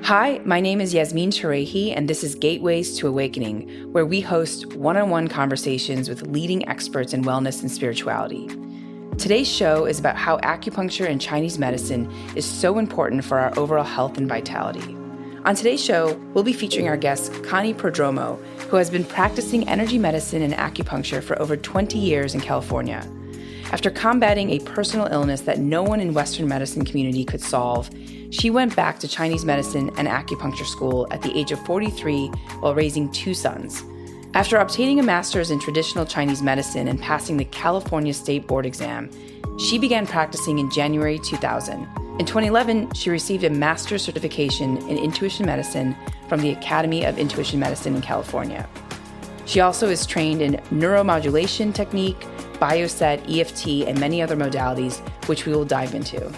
Hi, my name is Yasmin Sharehi, and this is Gateways to Awakening, where we host one-on-one conversations with leading experts in wellness and spirituality. Today's show is about how acupuncture and Chinese medicine is so important for our overall health and vitality. On today's show, we'll be featuring our guest, Connie Prodromos, who has been practicing energy medicine and acupuncture for over 20 years in California. After combating a personal illness that no one in Western medicine community could solve, she went back to Chinese medicine and acupuncture school at the age of 43 while raising two sons. After obtaining a master's in traditional Chinese medicine and passing the California State Board exam, she began practicing in January 2000. In 2011, she received a master's certification in intuition medicine from the Academy of Intuition Medicine in California. She also is trained in neuromodulation technique, bioset, EFT, and many other modalities, which we will dive into.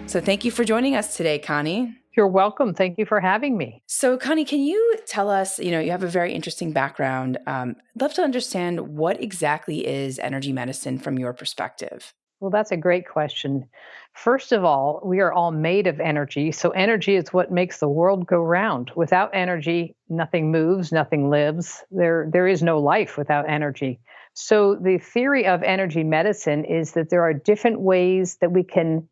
So thank you for joining us today, Connie. You're welcome. Thank you for having me. So Connie, can you tell us, you have a very interesting background. I'd love to understand what exactly is energy medicine from your perspective. Well, that's a great question. First of all, we are all made of energy. So energy is what makes the world go round. Without energy, nothing moves, nothing lives. There is no life without energy. So the theory of energy medicine is that there are different ways that we can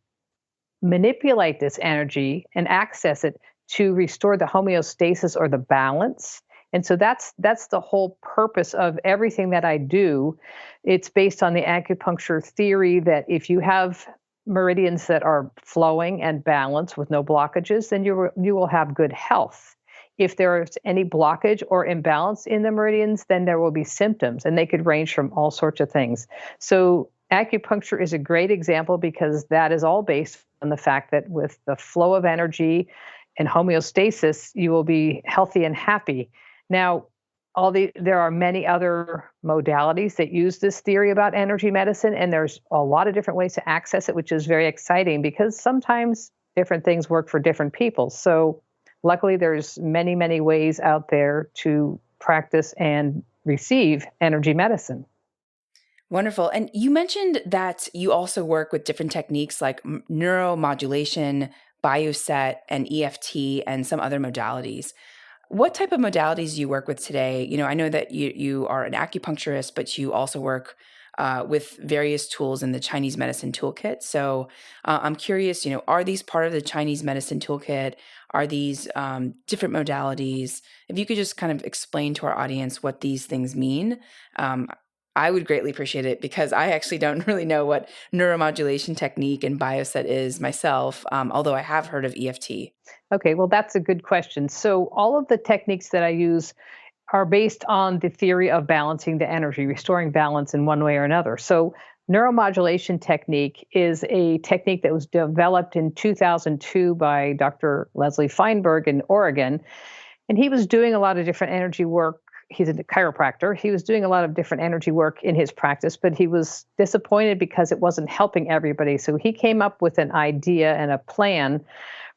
manipulate this energy and access it to restore the homeostasis or the balance. And so that's the whole purpose of everything that I do. It's based on the acupuncture theory that if you have meridians that are flowing and balanced with no blockages, then you will have good health. If there is any blockage or imbalance in the meridians, then there will be symptoms, and they could range from all sorts of things. So acupuncture is a great example because that is all based on the fact that with the flow of energy and homeostasis, you will be healthy and happy. Now, there are many other modalities that use this theory about energy medicine, and there's a lot of different ways to access it, which is very exciting because sometimes different things work for different people. So luckily, there's many, many ways out there to practice and receive energy medicine. Wonderful. And you mentioned that you also work with different techniques like neuromodulation, bioset, and EFT, and some other modalities. What type of modalities do you work with today? I know that you are an acupuncturist, but you also work with various tools in the Chinese medicine toolkit. So I'm curious, are these part of the Chinese medicine toolkit? Are these different modalities? If you could just kind of explain to our audience what these things mean, I would greatly appreciate it because I actually don't really know what neuromodulation technique and bioset is myself, although I have heard of EFT. Okay, well, that's a good question. So all of the techniques that I use are based on the theory of balancing the energy, restoring balance in one way or another. So neuromodulation technique is a technique that was developed in 2002 by Dr. Leslie Feinberg in Oregon. And he was doing a lot of different energy work. He's a chiropractor. He was doing a lot of different energy work in his practice, but he was disappointed because it wasn't helping everybody. So he came up with an idea and a plan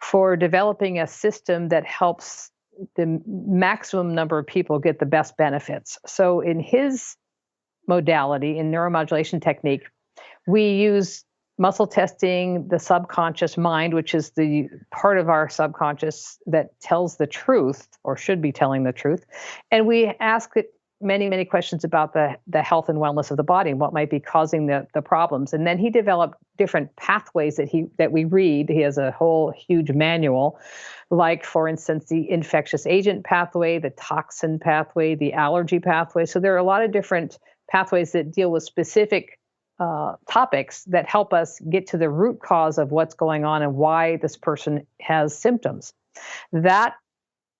for developing a system that helps the maximum number of people get the best benefits. So in his modality, in neuromodulation technique, we use muscle testing, the subconscious mind, which is the part of our subconscious that tells the truth or should be telling the truth. And we ask it many, many questions about the health and wellness of the body and what might be causing the problems. And then he developed different pathways that we read. He has a whole huge manual, like, for instance, the infectious agent pathway, the toxin pathway, the allergy pathway. So there are a lot of different pathways that deal with specific topics that help us get to the root cause of what's going on and why this person has symptoms. That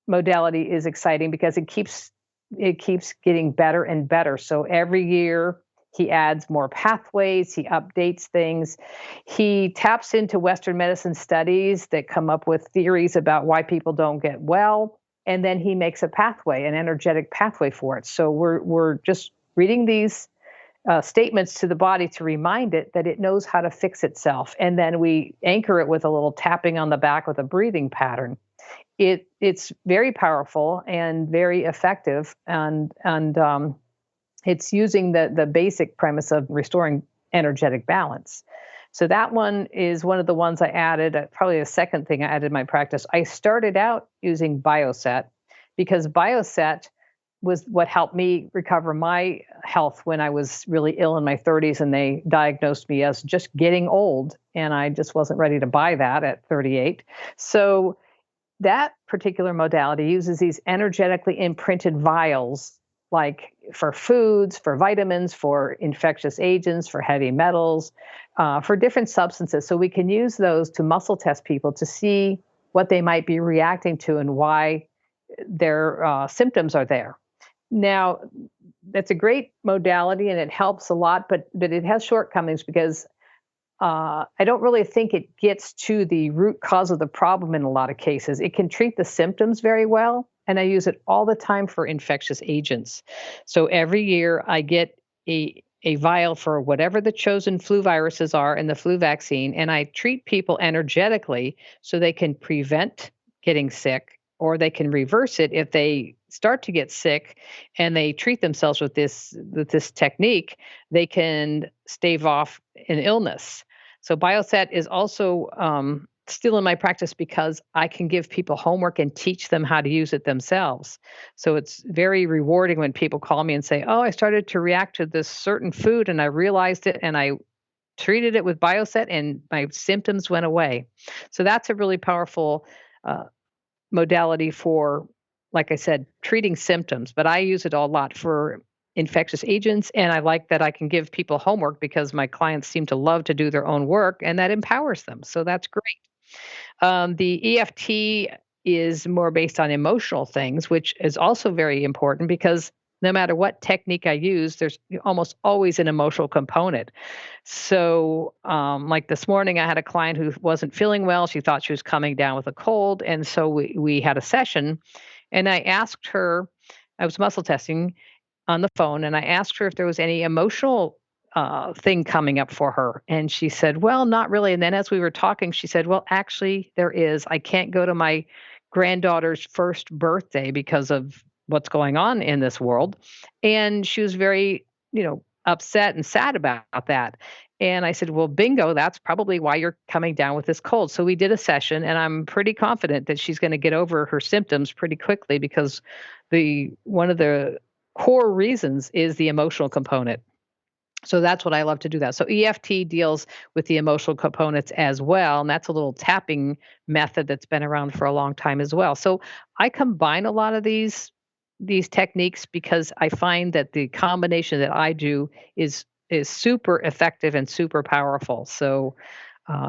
modality is exciting because it keeps getting better and better. So every year he adds more pathways, he updates things, he taps into Western medicine studies that come up with theories about why people don't get well, and then he makes a pathway, an energetic pathway for it. So we're just reading these statements to the body to remind it that it knows how to fix itself. And then we anchor it with a little tapping on the back with a breathing pattern. It's very powerful and very effective, and it's using the basic premise of restoring energetic balance. So that one is one of the ones I added, probably the second thing I added in my practice. I started out using Bioset because Bioset was what helped me recover my health when I was really ill in my 30s and they diagnosed me as just getting old and I just wasn't ready to buy that at 38. So that particular modality uses these energetically imprinted vials, like for foods, for vitamins, for infectious agents, for heavy metals, for different substances. So we can use those to muscle test people to see what they might be reacting to and why their symptoms are there. Now, that's a great modality and it helps a lot, but it has shortcomings because I don't really think it gets to the root cause of the problem in a lot of cases. It can treat the symptoms very well, and I use it all the time for infectious agents. So every year I get a vial for whatever the chosen flu viruses are in the flu vaccine, and I treat people energetically so they can prevent getting sick or they can reverse it if they start to get sick and they treat themselves with this technique, they can stave off an illness. So Bioset is also still in my practice because I can give people homework and teach them how to use it themselves. So it's very rewarding when people call me and say, "Oh, I started to react to this certain food and I realized it and I treated it with Bioset and my symptoms went away." So that's a really powerful uh, modality for, like I said, treating symptoms, but I use it a lot for infectious agents. And I like that I can give people homework because my clients seem to love to do their own work and that empowers them. So that's great. The EFT is more based on emotional things, which is also very important because no matter what technique I use, there's almost always an emotional component. So, like this morning, I had a client who wasn't feeling well. She thought she was coming down with a cold. And so we had a session, and I asked her, I was muscle testing on the phone, and I asked her if there was any emotional thing coming up for her. And she said, "Well, not really." And then as we were talking, she said, "Well, actually, there is. I can't go to my granddaughter's first birthday because of what's going on in this world." And she was very, upset and sad about that. And I said, "Well, bingo, that's probably why you're coming down with this cold." So we did a session, and I'm pretty confident that she's going to get over her symptoms pretty quickly because the one of the core reasons is the emotional component. So that's what I love to do that. So EFT deals with the emotional components as well, and that's a little tapping method that's been around for a long time as well. So I combine a lot of these techniques because I find that the combination that I do is super effective and super powerful. So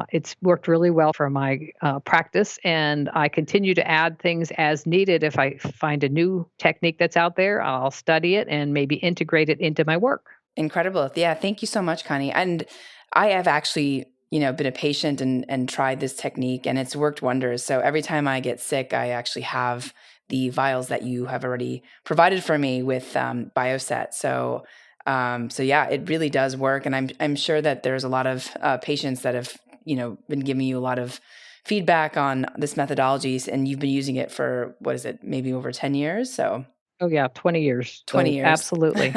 it's worked really well for my practice, and I continue to add things as needed. If I find a new technique that's out there, I'll study it and maybe integrate it into my work. Incredible. Yeah, thank you so much, Connie. And I have actually, been a patient and tried this technique and it's worked wonders. So every time I get sick, I actually have the vials that you have already provided for me with Bioset. So yeah, it really does work. And I'm sure that there's a lot of patients that have, been giving you a lot of feedback on this methodologies and you've been using it for, what is it, maybe over 10 years? So Oh yeah, 20 years. 20 So years. absolutely.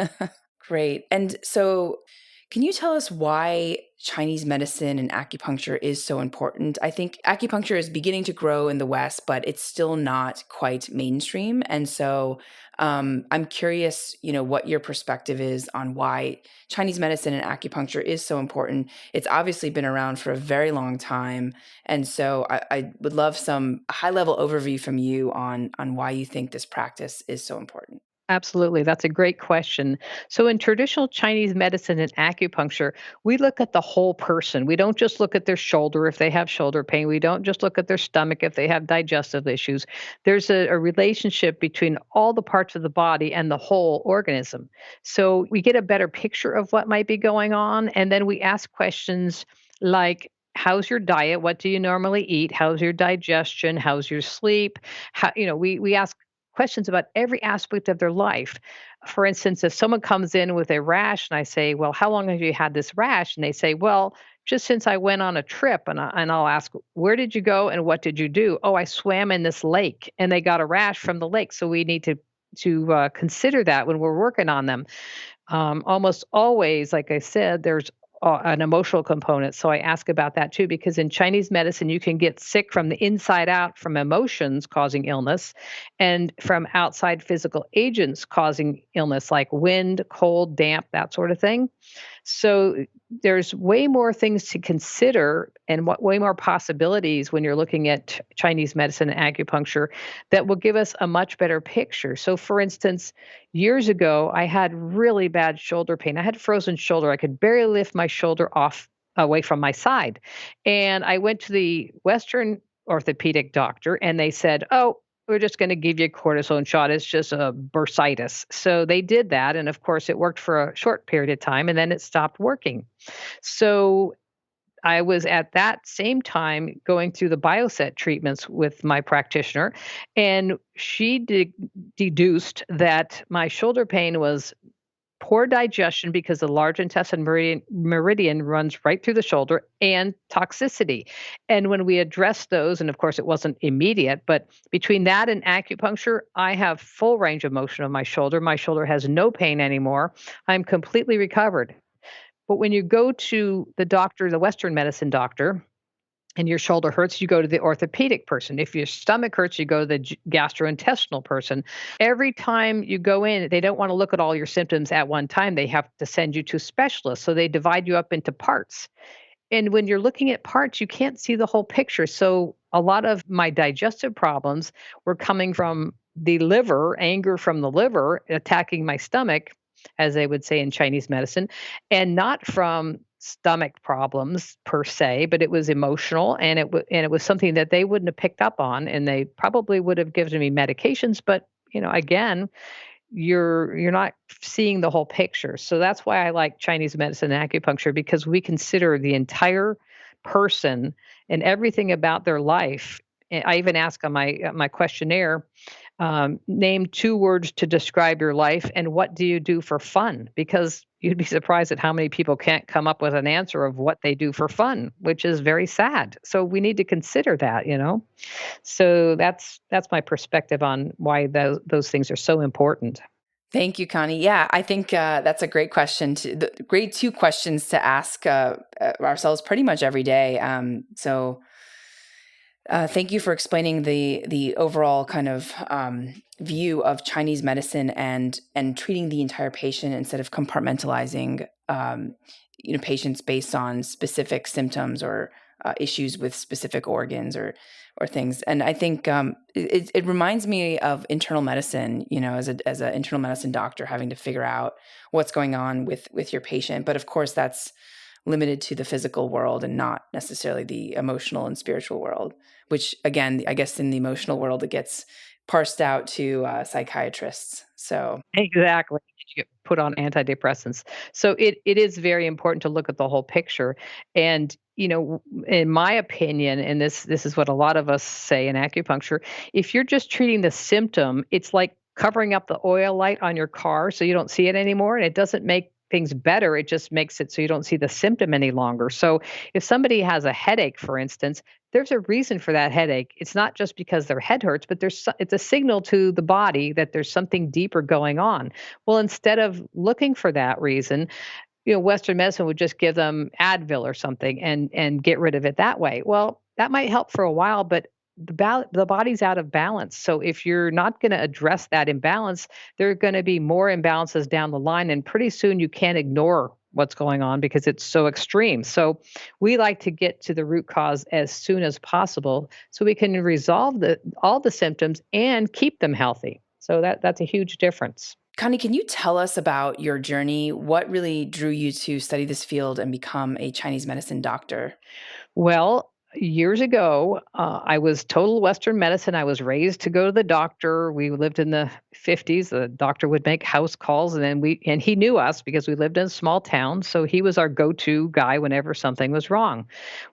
Great. And so, can you tell us why Chinese medicine and acupuncture is so important? I think acupuncture is beginning to grow in the West, but it's still not quite mainstream. And so, I'm curious, what your perspective is on why Chinese medicine and acupuncture is so important. It's obviously been around for a very long time, and so I would love some high level overview from you on why you think this practice is so important. Absolutely. That's a great question. So, in traditional Chinese medicine and acupuncture, we look at the whole person. We don't just look at their shoulder if they have shoulder pain. We don't just look at their stomach if they have digestive issues. There's a relationship between all the parts of the body and the whole organism. So, we get a better picture of what might be going on. And then we ask questions like, how's your diet? What do you normally eat? How's your digestion? How's your sleep? We ask questions about every aspect of their life. For instance, if someone comes in with a rash and I say, "Well, how long have you had this rash?" And they say, "Well, just since I went on a trip." And I'll ask, "Where did you go and what did you do?" "Oh, I swam in this lake and they got a rash from the lake." So we need to consider that when we're working on them. Almost always, like I said, there's an emotional component. So I ask about that too, because in Chinese medicine, you can get sick from the inside out from emotions causing illness and from outside physical agents causing illness, like wind, cold, damp, that sort of thing. So there's way more things to consider and way more possibilities when you're looking at Chinese medicine and acupuncture that will give us a much better picture. So, for instance, years ago, I had really bad shoulder pain. I had frozen shoulder. I could barely lift my shoulder off away from my side. And I went to the Western orthopedic doctor and they said, "Oh, we're just going to give you a cortisone shot. It's just a bursitis." So they did that. And of course, it worked for a short period of time and then it stopped working. So I was at that same time going through the bioset treatments with my practitioner, and she deduced that my shoulder pain was poor digestion because the large intestine meridian runs right through the shoulder, and toxicity. And when we addressed those, and of course it wasn't immediate, but between that and acupuncture, I have full range of motion of my shoulder. My shoulder has no pain anymore. I'm completely recovered. But when you go to the doctor, the Western medicine doctor, and your shoulder hurts, you go to the orthopedic person. If your stomach hurts, you go to the gastrointestinal person. Every time you go in, they don't want to look at all your symptoms at one time. They have to send you to specialists. So they divide you up into parts. And when you're looking at parts, you can't see the whole picture. So a lot of my digestive problems were coming from the liver, anger from the liver attacking my stomach, as they would say in Chinese medicine, and not from stomach problems per se, but it was emotional, and it was something that they wouldn't have picked up on, and they probably would have given me medications. But again, you're not seeing the whole picture. So that's why I like Chinese medicine and acupuncture, because we consider the entire person and everything about their life. And I even ask on my questionnaire, name 2 words to describe your life and what do you do for fun? Because you'd be surprised at how many people can't come up with an answer of what they do for fun, which is very sad. So we need to consider that. So that's my perspective on why those things are so important. Thank you, Connie. Yeah, I think that's a great question. Great 2 questions to ask ourselves pretty much every day. Thank you for explaining the overall kind of view of Chinese medicine and treating the entire patient instead of compartmentalizing patients based on specific symptoms or issues with specific organs or things. And I think it reminds me of internal medicine. As an internal medicine doctor, having to figure out what's going on with your patient. But of course, that's limited to the physical world and not necessarily the emotional and spiritual world, which again, I guess in the emotional world, it gets parsed out to psychiatrists. So Exactly. You get put on antidepressants. So it is very important to look at the whole picture. And in my opinion, and this is what a lot of us say in acupuncture, if you're just treating the symptom, it's like covering up the oil light on your car so you don't see it anymore, and it doesn't make things better. It just makes it so you don't see the symptom any longer. So if somebody has a headache, for instance, there's a reason for that headache. It's not just because their head hurts, but it's a signal to the body that there's something deeper going on. Well, instead of looking for that reason, Western medicine would just give them Advil or something and get rid of it that way. Well, that might help for a while, but the body's out of balance. So if you're not going to address that imbalance, there are going to be more imbalances down the line, and pretty soon you can't ignore what's going on because it's so extreme. So we like to get to the root cause as soon as possible so we can resolve all the symptoms and keep them healthy. So that's a huge difference. Connie, can you tell us about your journey? What really drew you to study this field and become a Chinese medicine doctor? Well, years ago, I was total Western medicine. I was raised to go to the doctor. We lived in the 50s. The doctor would make house calls, and and he knew us because we lived in a small town. So he was our go-to guy whenever something was wrong.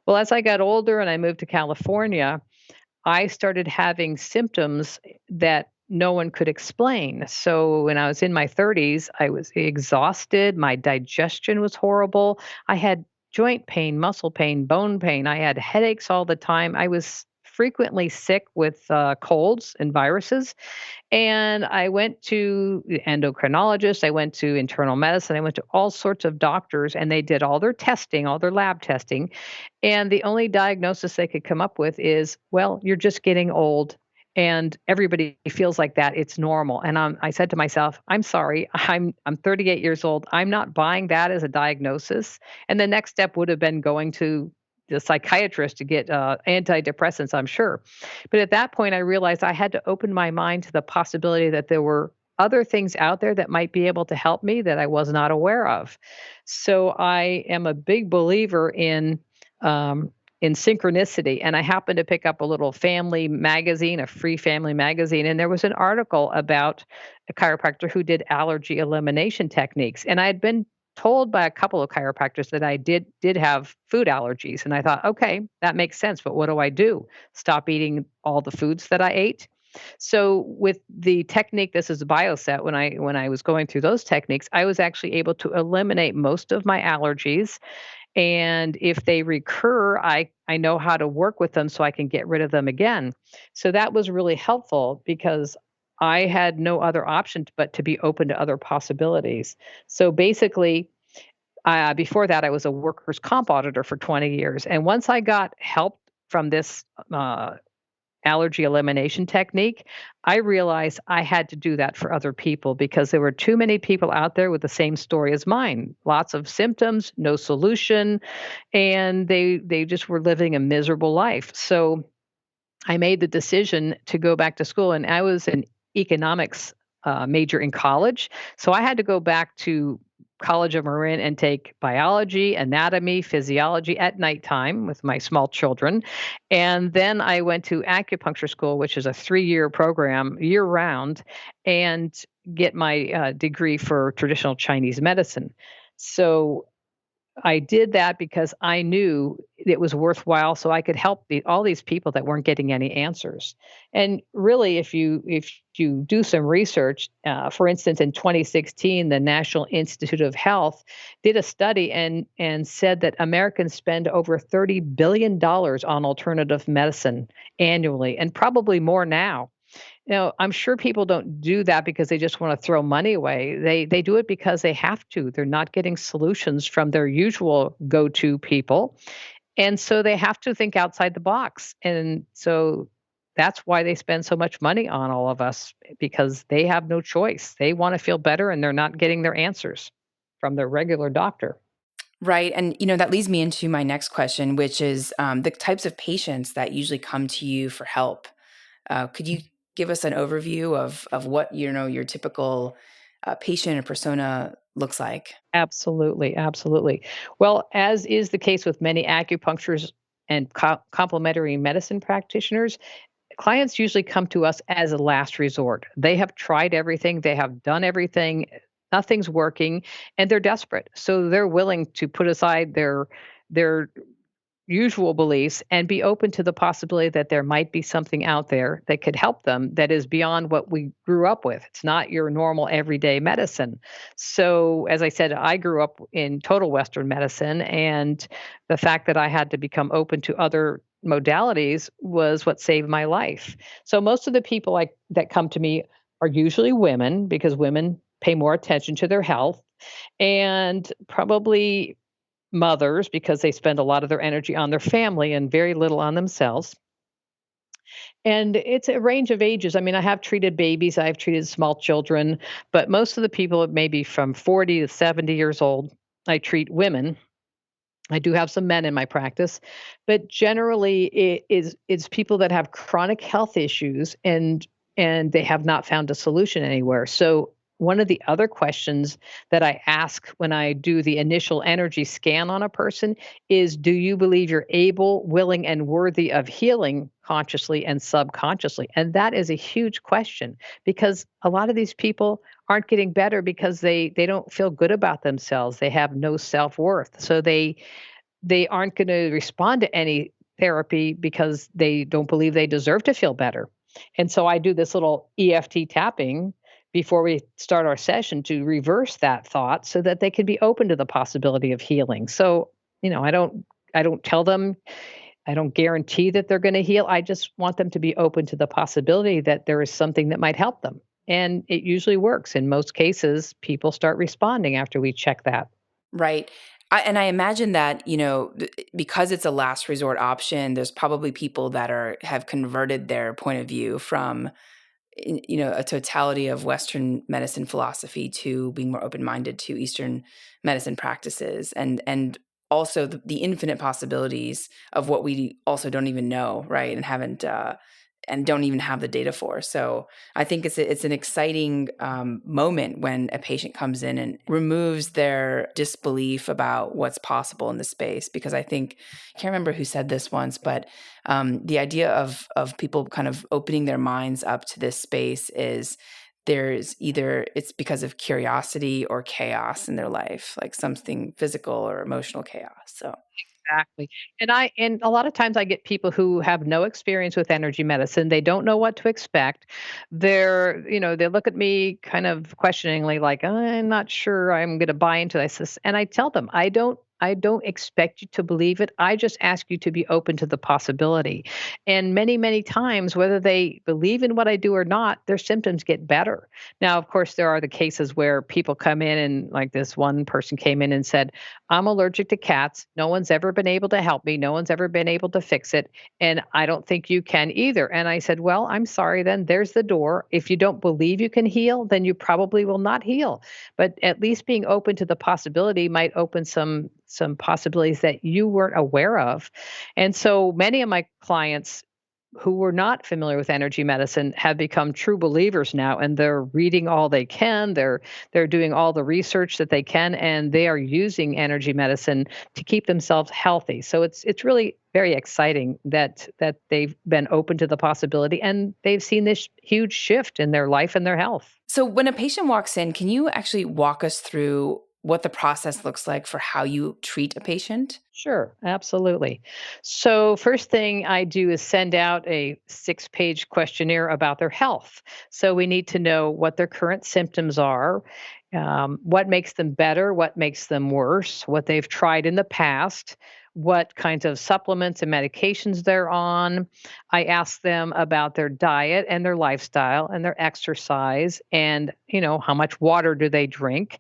Well, as I got older and I moved to California, I started having symptoms that no one could explain. So when I was in my 30s, I was exhausted. My digestion was horrible. I had joint pain, muscle pain, bone pain. I had headaches all the time. I was frequently sick with colds and viruses. And I went to the endocrinologist, I went to internal medicine, I went to all sorts of doctors, and they did all their testing, all their lab testing. And the only diagnosis they could come up with is, well, you're just getting old. And everybody feels like that. It's normal. And I said to myself, I'm sorry, I'm 38 years old. I'm not buying that as a diagnosis. And the next step would have been going to the psychiatrist to get antidepressants, I'm sure. But at that point, I realized I had to open my mind to the possibility that there were other things out there that might be able to help me that I was not aware of. So I am a big believer in synchronicity. And I happened to pick up a little family magazine, a free family magazine, and there was an article about a chiropractor who did allergy elimination techniques. And I had been told by a couple of chiropractors that I did have food allergies. And I thought, okay, that makes sense. But what do I do? Stop eating all the foods that I ate? So with the technique, this is a bioset. When I was going through those techniques, I was actually able to eliminate most of my allergies, and if they recur, I know how to work with them so I can get rid of them again. So that was really helpful because I had no other option but to be open to other possibilities. So basically, before that, I was a workers' comp auditor for 20 years. And once I got help from this allergy elimination technique, I realized I had to do that for other people because there were too many people out there with the same story as mine. Lots of symptoms, no solution, and they just were living a miserable life. So I made the decision to go back to school, and I was an economics major in college. So I had to go back to College of Marin and take biology, anatomy, physiology at nighttime with my small children. And then I went to acupuncture school, which is a 3-year program year round, and get my degree for traditional Chinese medicine. So I did that because I knew it was worthwhile so I could help all these people that weren't getting any answers. And really, if you do some research, for instance, in 2016, the National Institute of Health did a study and said that Americans spend over $30 billion on alternative medicine annually, and probably more now. I'm sure people don't do that because they just want to throw money away. They do it because they have to. They're not getting solutions from their usual go-to people. And so they have to think outside the box. And so that's why they spend so much money on all of us because they have no choice. They want to feel better and they're not getting their answers from their regular doctor. Right. And, that leads me into my next question, which is the types of patients that usually come to you for help. Could you give us an overview of what, your typical patient or persona looks like? Absolutely, absolutely. Well, as is the case with many acupuncturists and complementary medicine practitioners, clients usually come to us as a last resort. They have tried everything, they have done everything, nothing's working, and they're desperate. So they're willing to put aside their usual beliefs and be open to the possibility that there might be something out there that could help them that is beyond what we grew up with. It's not your normal everyday medicine. So, as I said, I grew up in total Western medicine, and the fact that I had to become open to other modalities was what saved my life. So, most of the people that come to me are usually women because women pay more attention to their health, and probably mothers because they spend a lot of their energy on their family and very little on themselves. And it's a range of ages. I mean, I have treated babies, I've treated small children, but most of the people are maybe from 40 to 70 years old. I treat women. I do have some men in my practice, but generally it's people that have chronic health issues and they have not found a solution anywhere. So one of the other questions that I ask when I do the initial energy scan on a person is, do you believe you're able, willing, and worthy of healing consciously and subconsciously? And that is a huge question because a lot of these people aren't getting better because they don't feel good about themselves. They have no self-worth. So they aren't going to respond to any therapy because they don't believe they deserve to feel better. And so I do this little EFT tapping before we start our session to reverse that thought so that they can be open to the possibility of healing. So, I don't tell them I don't guarantee that they're going to heal. I just want them to be open to the possibility that there is something that might help them. And it usually works. In most cases, people start responding after we check that. Right. And I imagine that, because it's a last resort option, there's probably people that have converted their point of view from, a totality of Western medicine philosophy to being more open-minded to Eastern medicine practices, and also the infinite possibilities of what we also don't even know, right? And haven't and don't even have the data for. So I think it's an exciting moment when a patient comes in and removes their disbelief about what's possible in the space. Because I think, I can't remember who said this once, but the idea of people kind of opening their minds up to this space is there's either it's because of curiosity or chaos in their life, like something physical or emotional chaos. So Exactly. And a lot of times I get people who have no experience with energy medicine. They don't know what to expect. They look at me kind of questioningly like, I'm not sure I'm going to buy into this. And I tell them, I don't expect you to believe it. I just ask you to be open to the possibility. And many, many times, whether they believe in what I do or not, their symptoms get better. Now, of course, there are the cases where people come in and like this one person came in and said, I'm allergic to cats. No one's ever been able to help me. No one's ever been able to fix it. And I don't think you can either. And I said, well, I'm sorry then. There's the door. If you don't believe you can heal, then you probably will not heal. But at least being open to the possibility might open some possibilities that you weren't aware of. And so many of my clients who were not familiar with energy medicine have become true believers now, and they're reading all they can, they're doing all the research that they can, and they are using energy medicine to keep themselves healthy. So it's really very exciting that they've been open to the possibility and they've seen this huge shift in their life and their health. So when a patient walks in, can you actually walk us through what the process looks like for how you treat a patient? Sure, absolutely. So, first thing I do is send out a 6-page questionnaire about their health. So, we need to know what their current symptoms are, what makes them better, what makes them worse, what they've tried in the past, what kinds of supplements and medications they're on. I ask them about their diet and their lifestyle and their exercise and, how much water do they drink.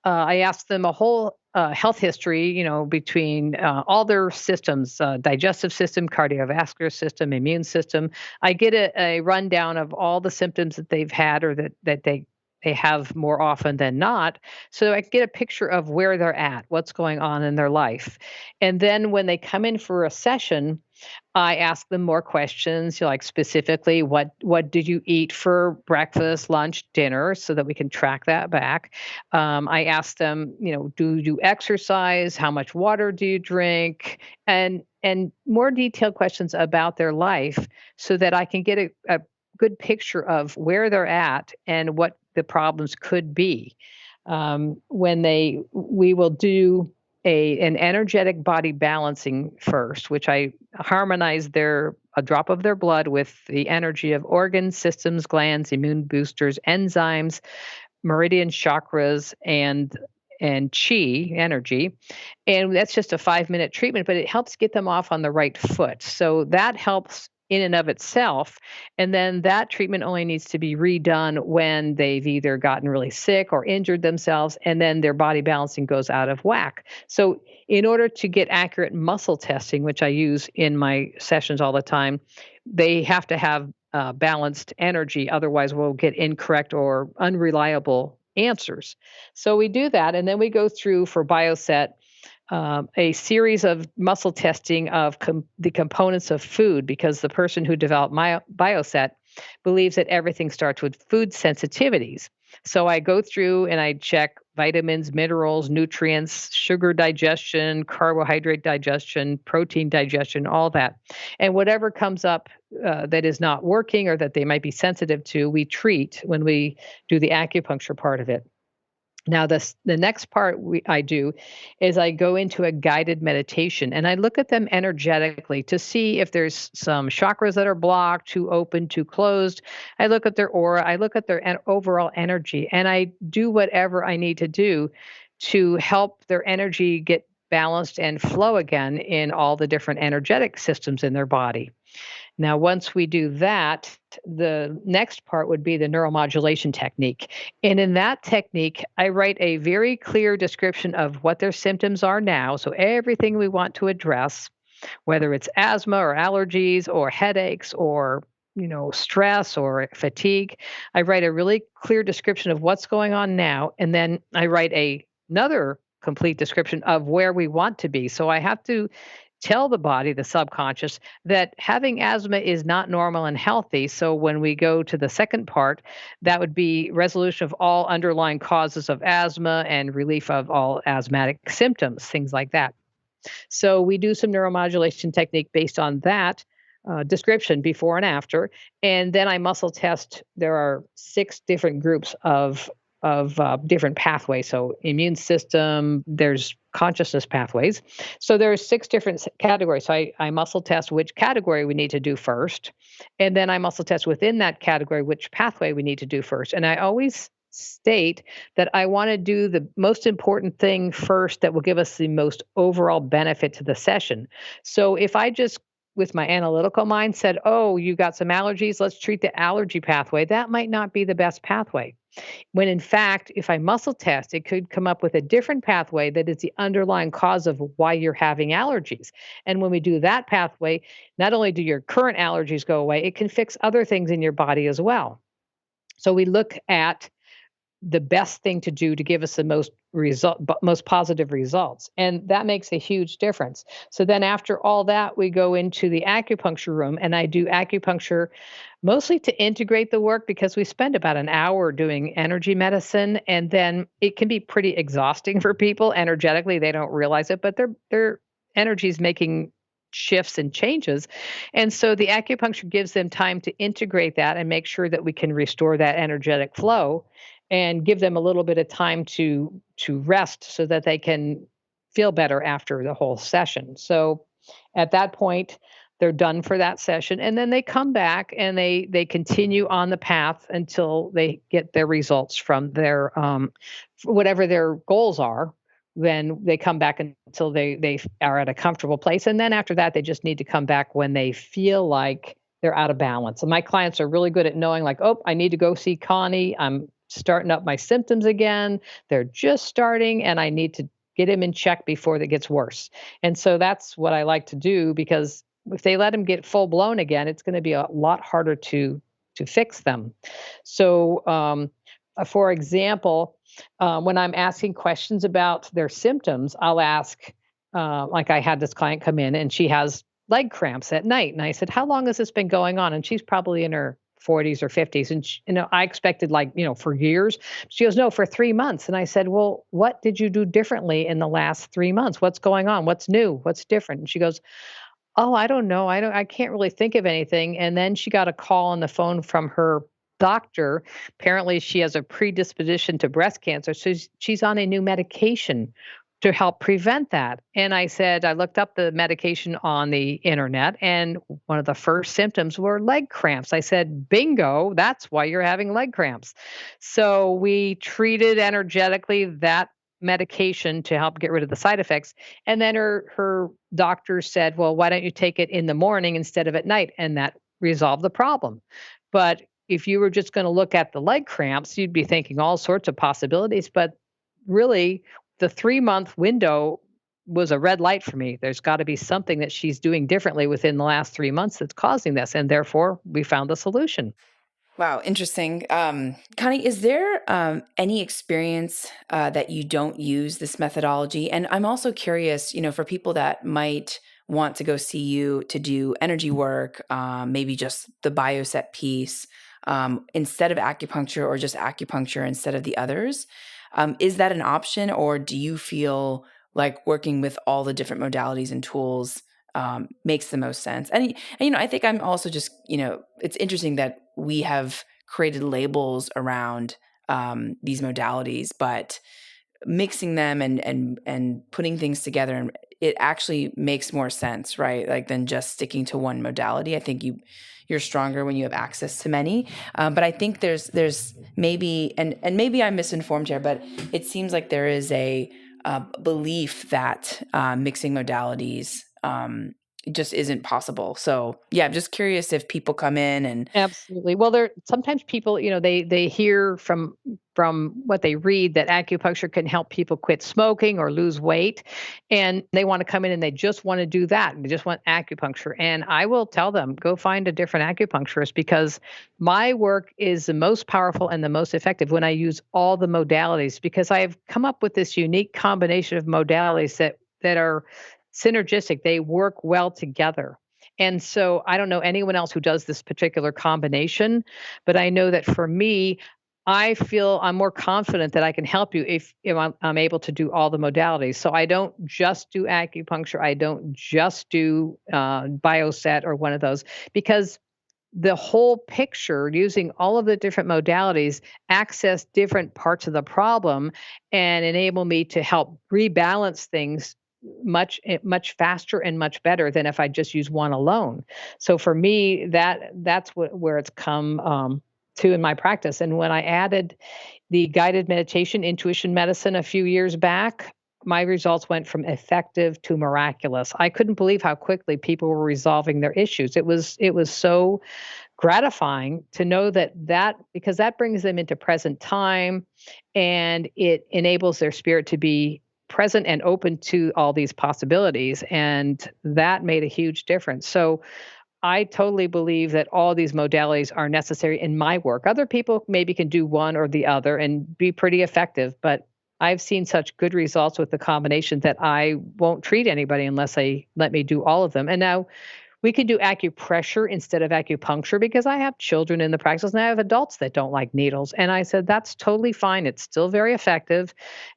I asked them a whole health history, between all their systems, digestive system, cardiovascular system, immune system. I get a rundown of all the symptoms that they've had or that they have more often than not. So I get a picture of where they're at, what's going on in their life. And then when they come in for a session, I ask them more questions, like specifically, what did you eat for breakfast, lunch, dinner, so that we can track that back. I ask them, do you exercise? How much water do you drink? And more detailed questions about their life, so that I can get a good picture of where they're at and what the problems could be. We will do an energetic body balancing first, which I harmonize a drop of their blood with the energy of organs, systems, glands, immune boosters, enzymes, meridian chakras, and chi energy. And that's just a 5-minute treatment, but it helps get them off on the right foot. So that helps in and of itself. And then that treatment only needs to be redone when they've either gotten really sick or injured themselves, and then their body balancing goes out of whack. So, in order to get accurate muscle testing, which I use in my sessions all the time, they have to have balanced energy. Otherwise, we'll get incorrect or unreliable answers. So, we do that, and then we go through for Bioset a series of muscle testing of the components of food, because the person who developed my Bioset believes that everything starts with food sensitivities. So I go through and I check vitamins, minerals, nutrients, sugar digestion, carbohydrate digestion, protein digestion, all that. And whatever comes up that is not working or that they might be sensitive to, we treat when we do the acupuncture part of it. Now, the next part I do is I go into a guided meditation and I look at them energetically to see if there's some chakras that are blocked, too open, too closed. I look at their aura, I look at their overall energy, and I do whatever I need to do to help their energy get balanced and flow again in all the different energetic systems in their body. Now, once we do that, the next part would be the neuromodulation technique. And in that technique, I write a very clear description of what their symptoms are now. So, everything we want to address, whether it's asthma or allergies or headaches or stress or fatigue. I write a really clear description of what's going on now, and then I write another complete description of where we want to be. So I have to tell the body, the subconscious, that having asthma is not normal and healthy. So when we go to the second part, that would be resolution of all underlying causes of asthma and relief of all asthmatic symptoms, things like that. So we do some neuromodulation technique based on that description before and after, and then I muscle test. There are 6 different groups of different pathways. So immune system, there's consciousness pathways. So there's 6 different categories. So I muscle test which category we need to do first, and then I muscle test within that category which pathway we need to do first. And I always state that I want to do the most important thing first that will give us the most overall benefit to the session. So if I just with my analytical mind said, "Oh, you got some allergies, let's treat the allergy pathway." That might not be the best pathway. When in fact, if I muscle test, it could come up with a different pathway that is the underlying cause of why you're having allergies. And when we do that pathway, not only do your current allergies go away, it can fix other things in your body as well. So we look at the best thing to do to give us the most positive results, and that makes a huge difference. So then after all that, we go into the acupuncture room, and I do acupuncture mostly to integrate the work, because we spend about an hour doing energy medicine, and then it can be pretty exhausting for people energetically. They don't realize it, but their energy is making shifts and changes. And so the acupuncture gives them time to integrate that and make sure that we can restore that energetic flow and give them a little bit of time to rest so that they can feel better after the whole session. So at that point, they're done for that session, and then they come back and they continue on the path until they get their results from their whatever their goals are. Then they come back until they are at a comfortable place, and then after that, they just need to come back when they feel like they're out of balance. And my clients are really good at knowing, like, oh, I need to go see Connie. I'm starting up my symptoms again. They're just starting, and I need to get him in check before that gets worse. And so that's what I like to do, because if they let them get full blown again, it's going to be a lot harder to fix them. So, for example, when I'm asking questions about their symptoms, I'll ask, like I had this client come in and she has leg cramps at night. And I said, "How long has this been going on?" And she's probably in her 40s or 50s. And, I expected, like, for years. She goes, "No, for 3 months." And I said, "Well, what did you do differently in the last 3 months? What's going on? What's new? What's different?" And she goes, "Oh, I don't know. I can't really think of anything." And then she got a call on the phone from her doctor. Apparently, she has a predisposition to breast cancer. So she's on a new medication to help prevent that. And I said, I looked up the medication on the internet, and one of the first symptoms were leg cramps. I said, "Bingo, that's why you're having leg cramps." So we treated energetically that medication to help get rid of the side effects. And then her doctor said, "Well, why don't you take it in the morning instead of at night?" And that resolved the problem. But if you were just going to look at the leg cramps, you'd be thinking all sorts of possibilities. But really, the 3-month window was a red light for me. There's got to be something that she's doing differently within the last 3 months that's causing this. And therefore, we found the solution. Wow, interesting. Connie, is there any experience that you don't use this methodology? And I'm also curious, for people that might want to go see you to do energy work, maybe just the bioset piece instead of acupuncture, or just acupuncture instead of the others. Is that an option, or do you feel like working with all the different modalities and tools makes the most sense? And I think I'm also just, it's interesting that we have created labels around these modalities, but mixing them and putting things together, and it actually makes more sense, right? Like, than just sticking to one modality. I think you're stronger when you have access to many. But I think there's maybe, and maybe I'm misinformed here, but it seems like there is a belief that mixing modalities just isn't possible. So yeah, I'm just curious if people come in and Absolutely. Well, there sometimes people, they hear from what they read that acupuncture can help people quit smoking or lose weight, and they want to come in and they just want to do that. They just want acupuncture. And I will tell them, go find a different acupuncturist because my work is the most powerful and the most effective when I use all the modalities because I've come up with this unique combination of modalities that are synergistic. They work well together. And so I don't know anyone else who does this particular combination, but I know that for me, I feel I'm more confident that I can help you if I'm able to do all the modalities. So I don't just do acupuncture. I don't just do bioset or one of those because the whole picture using all of the different modalities access different parts of the problem and enable me to help rebalance things much faster and much better than if I just use one alone. So for me, where it's come to in my practice. And when I added the guided meditation, intuition medicine a few years back, my results went from effective to miraculous. I couldn't believe how quickly people were resolving their issues. It was so gratifying to know that because that brings them into present time and it enables their spirit to be present and open to all these possibilities, and that made a huge difference. So I totally believe that all these modalities are necessary in my work. Other people maybe can do one or the other and be pretty effective, but I've seen such good results with the combination that I won't treat anybody unless they let me do all of them. And now we could do acupressure instead of acupuncture because I have children in the practice and I have adults that don't like needles. And I said that's totally fine. It's still very effective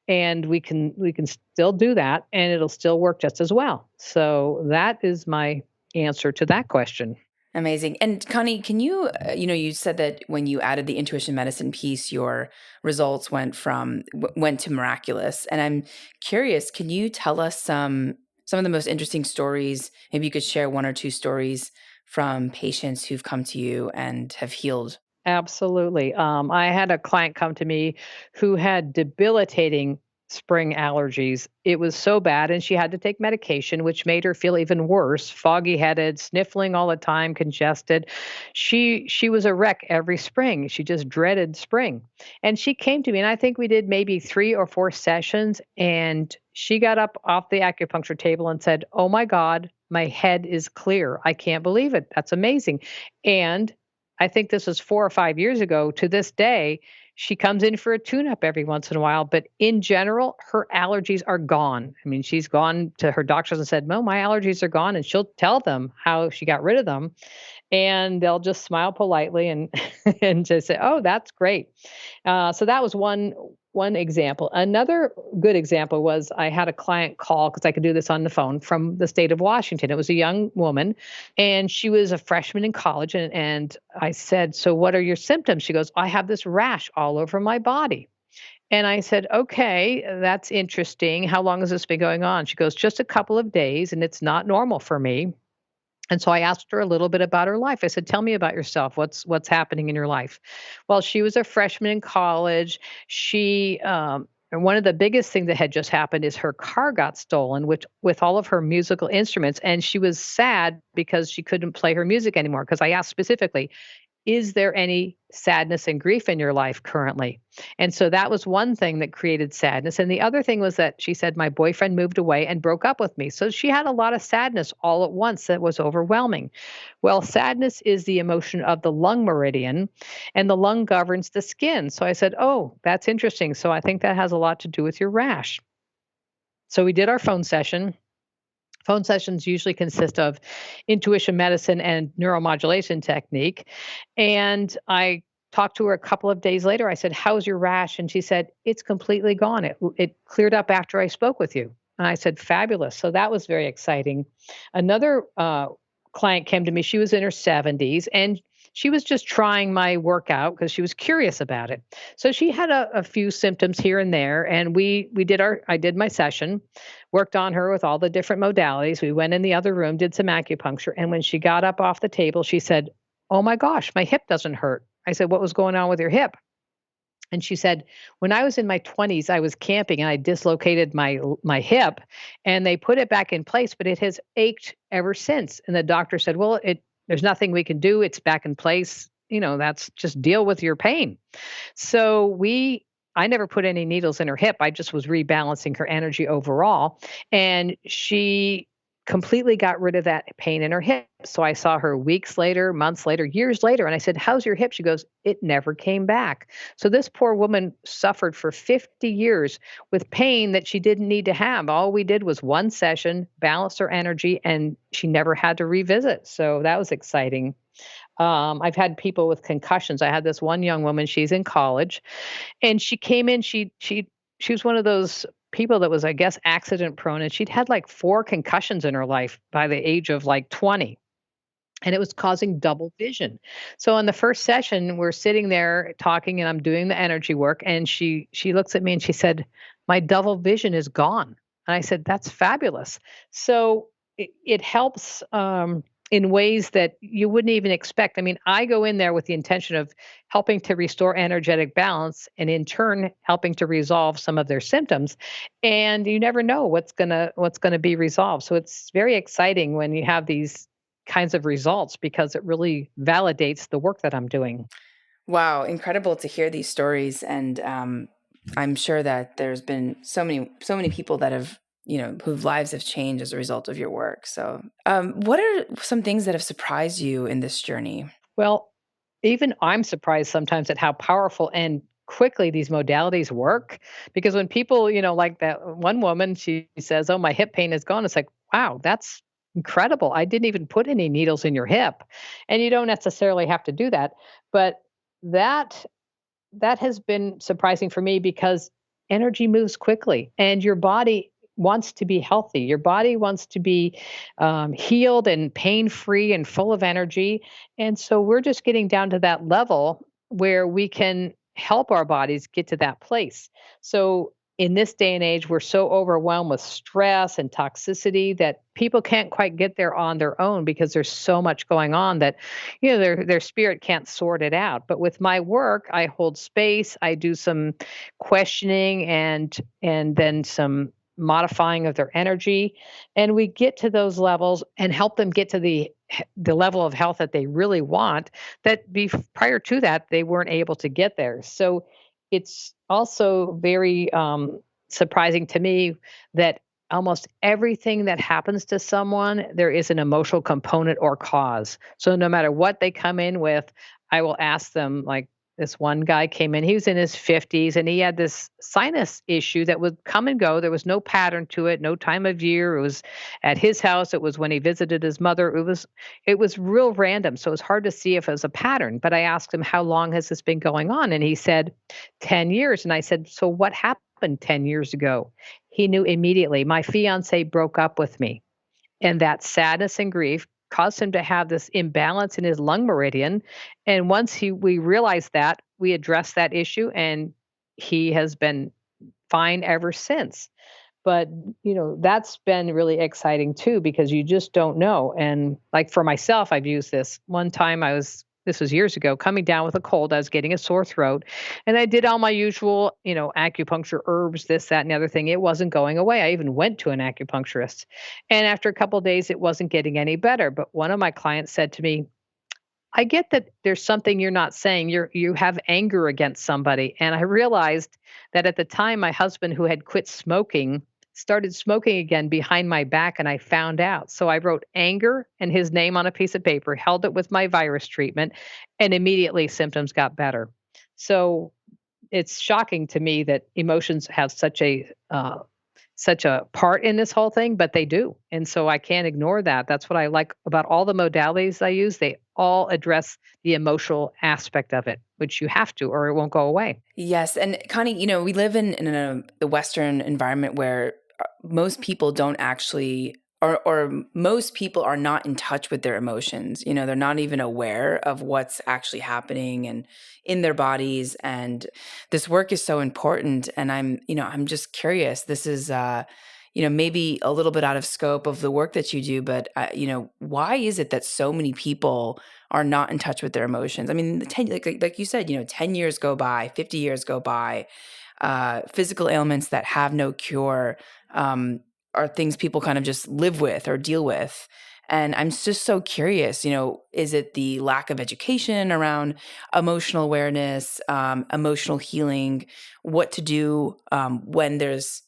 and we can still do that and it'll still work just as well. So that is my answer to that question. amazing. And Connie, can you, you said that when you added the intuition medicine piece, your results went to miraculous. And I'm curious, can you tell us some of the most interesting stories? Maybe you could share one or two stories from patients who've come to you and have healed. Absolutely. I had a client come to me who had debilitating spring allergies. It was so bad, and she had to take medication, which made her feel even worse. Foggy headed, sniffling all the time, congested. She was a wreck every spring. She just dreaded spring, and she came to me, and I think we did maybe 3 or 4 sessions, and she got up off the acupuncture table and said, "Oh my God, my head is clear. I can't believe it. That's amazing." And I think this was 4 or 5 years ago. To this day, she comes in for a tune-up every once in a while, but in general, her allergies are gone. I mean, she's gone to her doctors and said, "No, my allergies are gone," and she'll tell them how she got rid of them, and they'll just smile politely and and just say, "Oh, that's great." So that was one example. Another good example was I had a client call because I could do this on the phone from the state of Washington. It was a young woman, and she was a freshman in college. And I said, "So what are your symptoms?" She goes, "I have this rash all over my body." And I said, "Okay, that's interesting. How long has this been going on?" She goes, "Just a couple of days, and it's not normal for me." And so I asked her a little bit about her life. I said, "Tell me about yourself. What's happening in your life?" Well, she was a freshman in college. And one of the biggest things that had just happened is her car got stolen, which with all of her musical instruments, and she was sad because she couldn't play her music anymore. Because I asked specifically, is there any sadness and grief in your life currently? And so that was one thing that created sadness. And the other thing was that she said, my boyfriend moved away and broke up with me. So she had a lot of sadness all at once that was overwhelming. Well, sadness is the emotion of the lung meridian, and the lung governs the skin. So I said, oh, that's interesting. So I think that has a lot to do with your rash. So we did our phone session. Phone sessions usually consist of intuition medicine and neuromodulation technique. And I talked to her a couple of days later. I said, "How's your rash?" And she said, "It's completely gone. It cleared up after I spoke with you." And I said, "Fabulous." So that was very exciting. Another client came to me. She was in her 70s and she was just trying my workout because she was curious about it. So she had a few symptoms here and there, and I did my session, worked on her with all the different modalities. We went in the other room, did some acupuncture, and when she got up off the table, she said, "Oh my gosh, my hip doesn't hurt." I said, "What was going on with your hip?" And she said, when I was in my 20s, I was camping and I dislocated my hip, and they put it back in place, but it has ached ever since. And the doctor said, well, there's nothing we can do. It's back in place. That's just deal with your pain. So I never put any needles in her hip. I just was rebalancing her energy overall. And she completely got rid of that pain in her hip. So I saw her weeks later, months later, years later. And I said, how's your hip? She goes, it never came back. So this poor woman suffered for 50 years with pain that she didn't need to have. All we did was one session, balance her energy, and she never had to revisit. So that was exciting. I've had people with concussions. I had this one young woman, she's in college, and she came in, she was one of those people that was, I guess, accident prone, and she'd had like 4 concussions in her life by the age of like 20. And it was causing double vision. So on the first session, we're sitting there talking and I'm doing the energy work. And she looks at me and she said, my double vision is gone. And I said, that's fabulous. So it helps in ways that you wouldn't even expect. I mean, I go in there with the intention of helping to restore energetic balance and in turn helping to resolve some of their symptoms. And you never know what's gonna be resolved. So it's very exciting when you have these kinds of results because it really validates the work that I'm doing. Wow, incredible to hear these stories, and I'm sure that there's been so many people that have whose lives have changed as a result of your work. So, what are some things that have surprised you in this journey? Well, even I'm surprised sometimes at how powerful and quickly these modalities work. Because when people, like that one woman, she says, oh, my hip pain is gone. It's like, wow, that's incredible. I didn't even put any needles in your hip. And you don't necessarily have to do that. But that that has been surprising for me because energy moves quickly and your body wants to be healthy. Your body wants to be healed and pain free and full of energy. And so we're just getting down to that level where we can help our bodies get to that place. So in this day and age, we're so overwhelmed with stress and toxicity that people can't quite get there on their own because there's so much going on that their spirit can't sort it out. But with my work, I hold space, I do some questioning and then some modifying of their energy, and we get to those levels and help them get to the level of health that they really want, that prior to that they weren't able to get there. So it's also very surprising to me that almost everything that happens to someone, there is an emotional component or cause. So no matter what they come in with, I will ask them, like this one guy came in, he was in his 50s and he had this sinus issue that would come and go. There was no pattern to it, no time of year. It was at his house, it was when he visited his mother. It was real random. So it was hard to see if it was a pattern. But I asked him, how long has this been going on? And he said, 10 years. And I said, so what happened 10 years ago? He knew immediately. My fiance broke up with me. And that sadness and grief caused him to have this imbalance in his lung meridian. And once we realized that, we addressed that issue and he has been fine ever since. But, that's been really exciting too, because you just don't know. And like for myself, I've used this. One time this was years ago, coming down with a cold. I was getting a sore throat and I did all my usual, acupuncture herbs, this, that, and the other thing. It wasn't going away. I even went to an acupuncturist. And after a couple of days, it wasn't getting any better. But one of my clients said to me, I get that there's something you're not saying. You have anger against somebody. And I realized that at the time my husband, who had quit smoking, started smoking again behind my back and I found out. So I wrote anger and his name on a piece of paper, held it with my virus treatment, and immediately symptoms got better. So it's shocking to me that emotions have such a part in this whole thing, but they do. And so I can't ignore that. That's what I like about all the modalities I use. They all address the emotional aspect of it, which you have to, or it won't go away. Yes, and Connie, we live in the Western environment where most people don't actually, or most people are not in touch with their emotions. They're not even aware of what's actually happening and in their bodies. And this work is so important. And I'm just curious. This is, maybe a little bit out of scope of the work that you do, but, why is it that so many people are not in touch with their emotions? I mean, like you said, 10 years go by, 50 years go by, physical ailments that have no cure, are things people kind of just live with or deal with. And I'm just so curious, is it the lack of education around emotional awareness, emotional healing, what to do when there's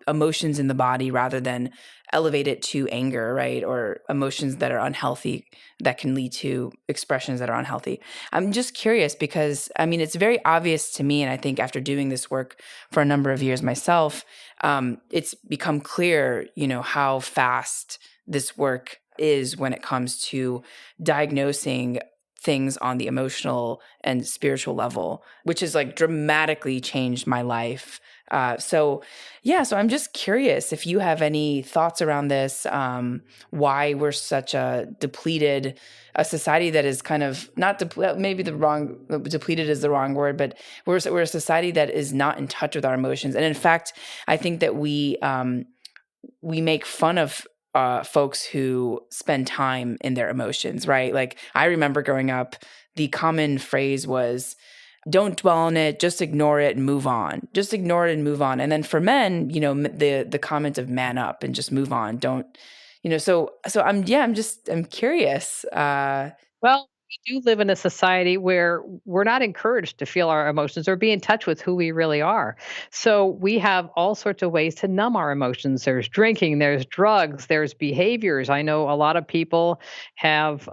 emotions in the body rather than elevate it to anger, right? Or emotions that are unhealthy that can lead to expressions that are unhealthy. I'm just curious because, I mean, it's very obvious to me, and I think after doing this work for a number of years myself, it's become clear, how fast this work is when it comes to diagnosing things on the emotional and spiritual level, which has like dramatically changed my life. So I'm just curious if you have any thoughts around this, why we're such a society that is kind of not depleted is the wrong word, but we're a society that is not in touch with our emotions. And in fact, I think that we make fun of folks who spend time in their emotions, right? Like I remember growing up, the common phrase was, don't dwell on it, just ignore it and move on. Just ignore it and move on. And then for men, the comment of man up and just move on. Don't, so I'm curious. Well, we do live in a society where we're not encouraged to feel our emotions or be in touch with who we really are. So we have all sorts of ways to numb our emotions. There's drinking, there's drugs, there's behaviors. I know a lot of people have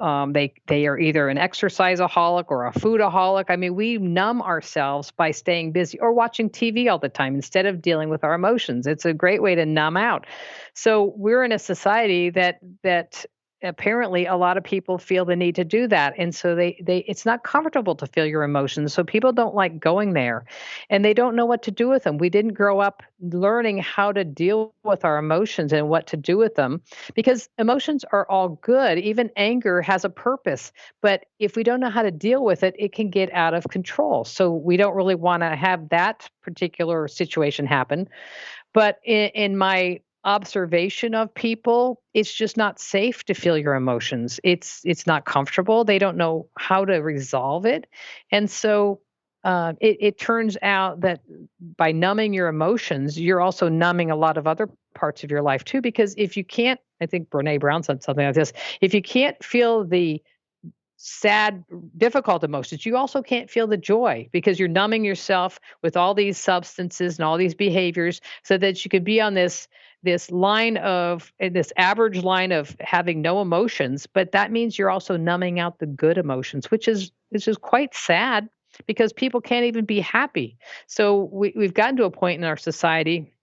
they are either an exerciseaholic or a foodaholic. I mean, we numb ourselves by staying busy or watching TV all the time instead of dealing with our emotions. It's a great way to numb out. So we're in a society that apparently a lot of people feel the need to do that, and so they it's not comfortable to feel your emotions, so people don't like going there, and they don't know what to do with them. We didn't grow up learning how to deal with our emotions and what to do with them, because emotions are all good. Even anger has a purpose, but if we don't know how to deal with it, it can get out of control. So we don't really want to have that particular situation happen. But in my observation of people, it's just not safe to feel your emotions. It's not comfortable. They don't know how to resolve it, and so it turns out that by numbing your emotions, you're also numbing a lot of other parts of your life too. Because if you can't, I think Brene Brown said something like this: if you can't feel the sad, difficult emotions, you also can't feel the joy because you're numbing yourself with all these substances and all these behaviors so that you could be on this average line of having no emotions, but that means you're also numbing out the good emotions, which is quite sad because people can't even be happy. So we've gotten to a point in our society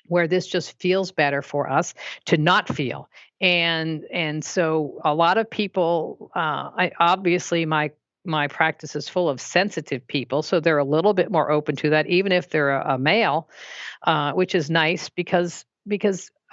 where this just feels better for us to not feel. And so a lot of people, I obviously my practice is full of sensitive people, so they're a little bit more open to that, even if they're a male, which is nice because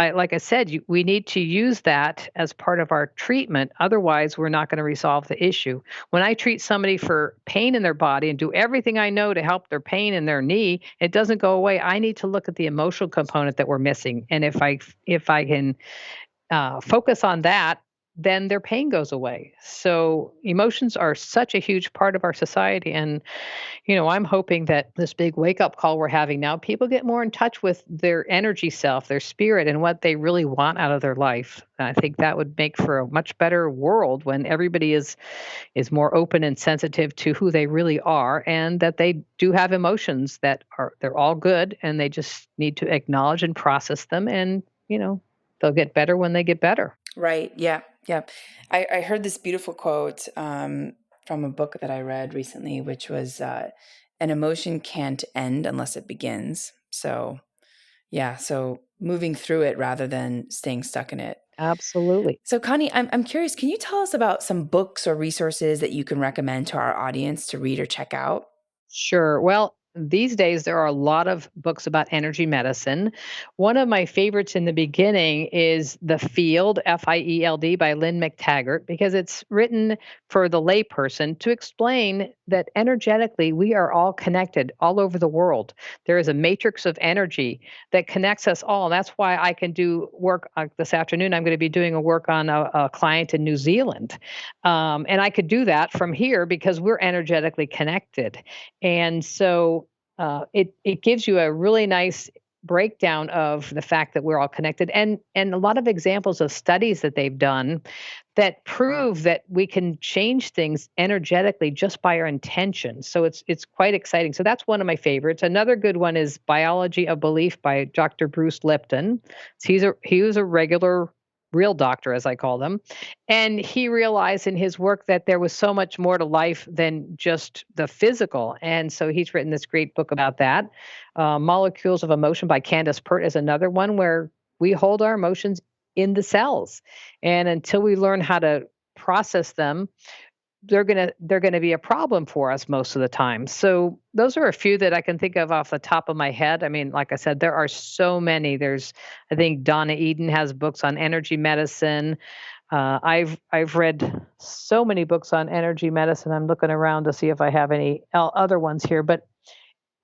like I said, we need to use that as part of our treatment. Otherwise, we're not going to resolve the issue. When I treat somebody for pain in their body and do everything I know to help their pain in their knee, it doesn't go away. I need to look at the emotional component that we're missing, and if I can focus on that, then their pain goes away. So emotions are such a huge part of our society, and I'm hoping that this big wake up call we're having now, people get more in touch with their energy self, their spirit, and what they really want out of their life. I think that would make for a much better world when everybody is more open and sensitive to who they really are, and that they do have emotions that they're all good, and they just need to acknowledge and process them, and they'll get better when they get better. Right. Yeah. Yeah. I heard this beautiful quote from a book that I read recently, which was an emotion can't end unless it begins. So, yeah. So moving through it rather than staying stuck in it. Absolutely. So, Connie, I'm curious, can you tell us about some books or resources that you can recommend to our audience to read or check out? Sure. Well, these days there are a lot of books about energy medicine. One of my favorites in the beginning is The Field, Field, by Lynn McTaggart, because it's written for the layperson to explain that energetically we are all connected all over the world. There is a matrix of energy that connects us all. That's why I can do work this afternoon. I'm going to be doing a work on a client in New Zealand. And I could do that from here because we're energetically connected. And so it gives you a really nice breakdown of the fact that we're all connected, and a lot of examples of studies that they've done that prove that we can change things energetically just by our intention. So it's quite exciting. So that's one of my favorites. Another good one is Biology of Belief by Dr. Bruce Lipton. He was a regular real doctor, as I call them. And he realized in his work that there was so much more to life than just the physical. And so he's written this great book about that. Molecules of Emotion by Candace Pert is another one where we hold our emotions in the cells. And until we learn how to process them, they're gonna be a problem for us most of the time. So those are a few that I can think of off the top of my head. I mean, like I said, there are so many. I think Donna Eden has books on energy medicine. I've read so many books on energy medicine. I'm looking around to see if I have any other ones here, but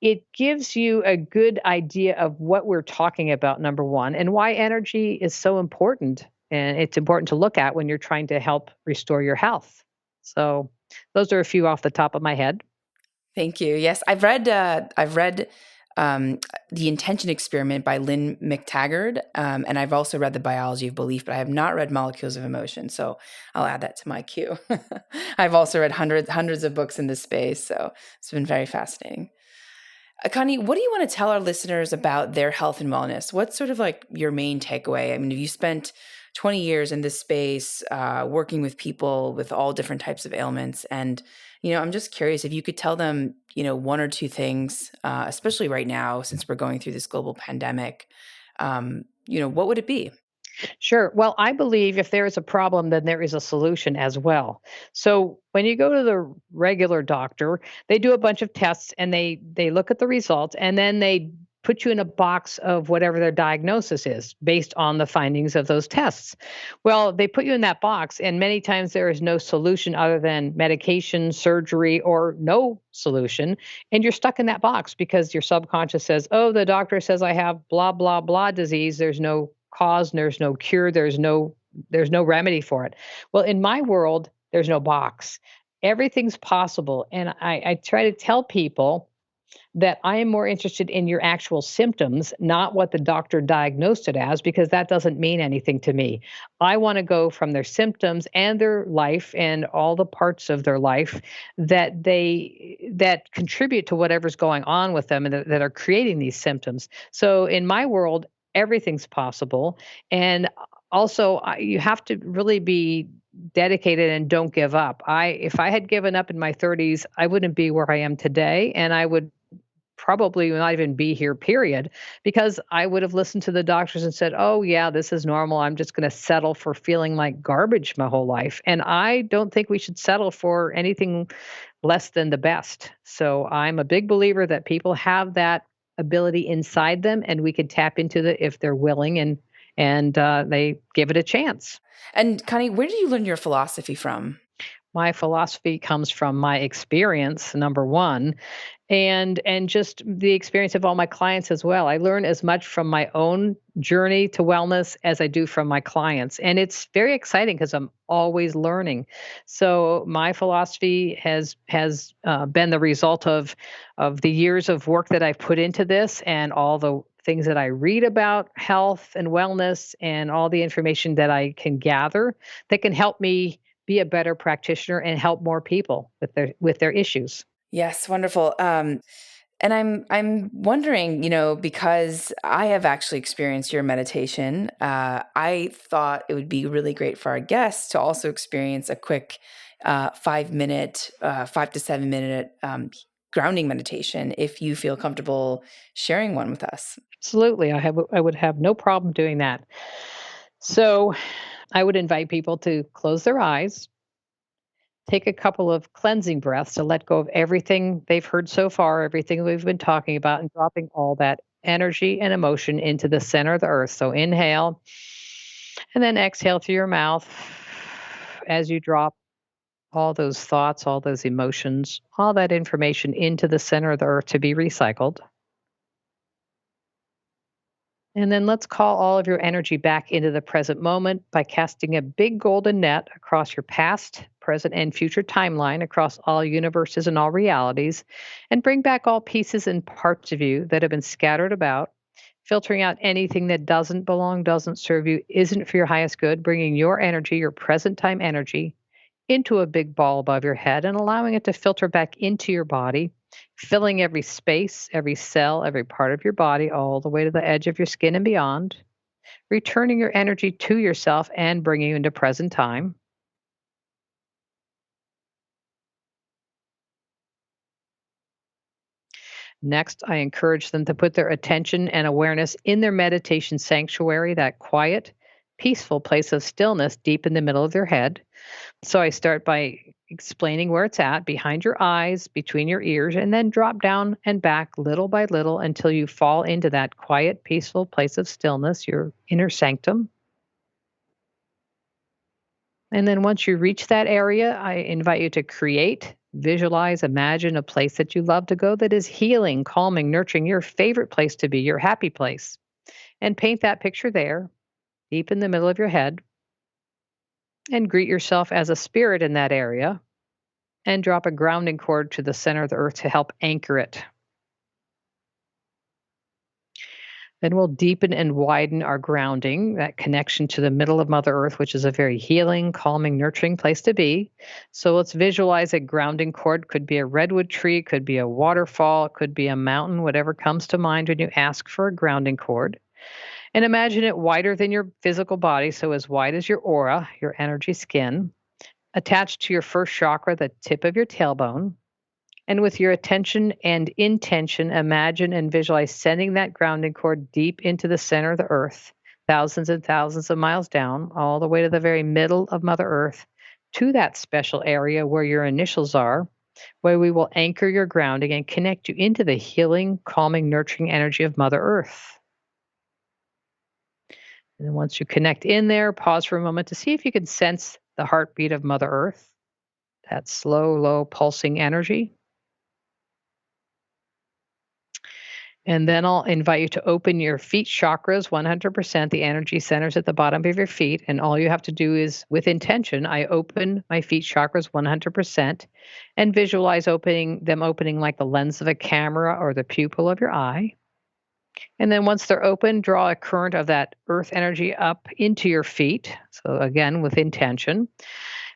it gives you a good idea of what we're talking about, number one, and why energy is so important. And it's important to look at when you're trying to help restore your health. So those are a few off the top of my head. Thank you. Yes, I've read The Intention Experiment by Lynn McTaggart, and I've also read The Biology of Belief, but I have not read Molecules of Emotion. So I'll add that to my queue. I've also read hundreds of books in this space, so it's been very fascinating. Connie, what do you want to tell our listeners about their health and wellness? What's sort of like your main takeaway? I mean, have you spent 20 years in this space, working with people with all different types of ailments? And, I'm just curious if you could tell them, one or two things, especially right now, since we're going through this global pandemic, what would it be? Sure. Well, I believe if there is a problem, then there is a solution as well. So when you go to the regular doctor, they do a bunch of tests and they look at the results and then they put you in a box of whatever their diagnosis is based on the findings of those tests. Well, they put you in that box and many times there is no solution other than medication, surgery, or no solution. And you're stuck in that box because your subconscious says, "Oh, the doctor says I have blah blah blah disease. There's no cause, there's no cure, there's no remedy for it." Well, in my world, there's no box. Everything's possible. And I try to tell people that I am more interested in your actual symptoms, not what the doctor diagnosed it as, because that doesn't mean anything to me. I want to go from their symptoms and their life and all the parts of their life that contribute to whatever's going on with them and that are creating these symptoms. So in my world, everything's possible. And also, you have to really be dedicated and don't give up. If I had given up in my 30s, I wouldn't be where I am today, and I would probably not even be here, period, because I would have listened to the doctors and said, "Oh, yeah, this is normal. I'm just going to settle for feeling like garbage my whole life." And I don't think we should settle for anything less than the best. So I'm a big believer that people have that ability inside them, and we can tap into it if they're willing and they give it a chance. And Connie, where did you learn your philosophy from? My philosophy comes from my experience, number one, and just the experience of all my clients as well. I learn as much from my own journey to wellness as I do from my clients, and it's very exciting because I'm always learning. So my philosophy has been the result of the years of work that I've put into this and all the things that I read about health and wellness and all the information that I can gather that can help me be a better practitioner and help more people with their issues. Yes, wonderful. And I'm wondering, because I have actually experienced your meditation, I thought it would be really great for our guests to also experience a quick 5 minute, 5 to 7 minute grounding meditation. If you feel comfortable sharing one with us. Absolutely, I would have no problem doing that. So, I would invite people to close their eyes Take a couple of cleansing breaths to let go of everything they've heard so far, everything we've been talking about, and dropping all that energy and emotion into the center of the earth. So inhale and then exhale through your mouth as you drop all those thoughts, all those emotions, all that information into the center of the earth to be recycled. And then let's call all of your energy back into the present moment by casting a big golden net across your past, present, and future timeline across all universes and all realities, and bring back all pieces and parts of you that have been scattered about, filtering out anything that doesn't belong, doesn't serve you, isn't for your highest good, bringing your energy, your present time energy, into a big ball above your head and allowing it to filter back into your body, filling every space, every cell, every part of your body, all the way to the edge of your skin and beyond, returning your energy to yourself and bringing you into present time. Next, I encourage them to put their attention and awareness in their meditation sanctuary, that quiet, peaceful place of stillness deep in the middle of their head. So I start by explaining where it's at behind your eyes, between your ears, and then drop down and back little by little until you fall into that quiet, peaceful place of stillness, your inner sanctum. And then once you reach that area, I invite you to create, visualize, imagine a place that you love to go that is healing, calming, nurturing, your favorite place to be, your happy place. And paint that picture there, deep in the middle of your head, and greet yourself as a spirit in that area and drop a grounding cord to the center of the earth to help anchor it. Then we'll deepen and widen our grounding, that connection to the middle of Mother Earth, which is a very healing, calming, nurturing place to be. So let's visualize a grounding cord. Could be a redwood tree, could be a waterfall, it could be a mountain, whatever comes to mind when you ask for a grounding cord. And imagine it wider than your physical body, so as wide as your aura, your energy skin, attached to your first chakra, the tip of your tailbone. And with your attention and intention, imagine and visualize sending that grounding cord deep into the center of the earth, thousands and thousands of miles down, all the way to the very middle of Mother Earth, to that special area where your initials are, where we will anchor your grounding and connect you into the healing, calming, nurturing energy of Mother Earth. And then once you connect in there, pause for a moment to see if you can sense the heartbeat of Mother Earth, that slow, low pulsing energy. And then I'll invite you to open your feet chakras 100%, the energy centers at the bottom of your feet. And all you have to do is, with intention, I open my feet chakras 100% and visualize opening like the lens of a camera or the pupil of your eye. And then once they're open, draw a current of that earth energy up into your feet. So again, with intention,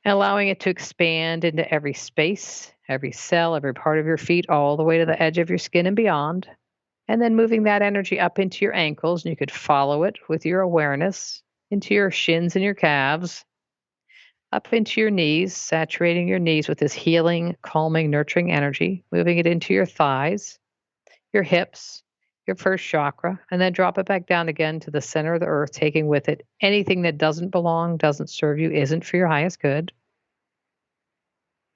and allowing it to expand into every space, every cell, every part of your feet, all the way to the edge of your skin and beyond. And then moving that energy up into your ankles, and you could follow it with your awareness into your shins and your calves, up into your knees, saturating your knees with this healing, calming, nurturing energy, moving it into your thighs, your hips, your first chakra, and then drop it back down again to the center of the earth, taking with it anything that doesn't belong, doesn't serve you, isn't for your highest good.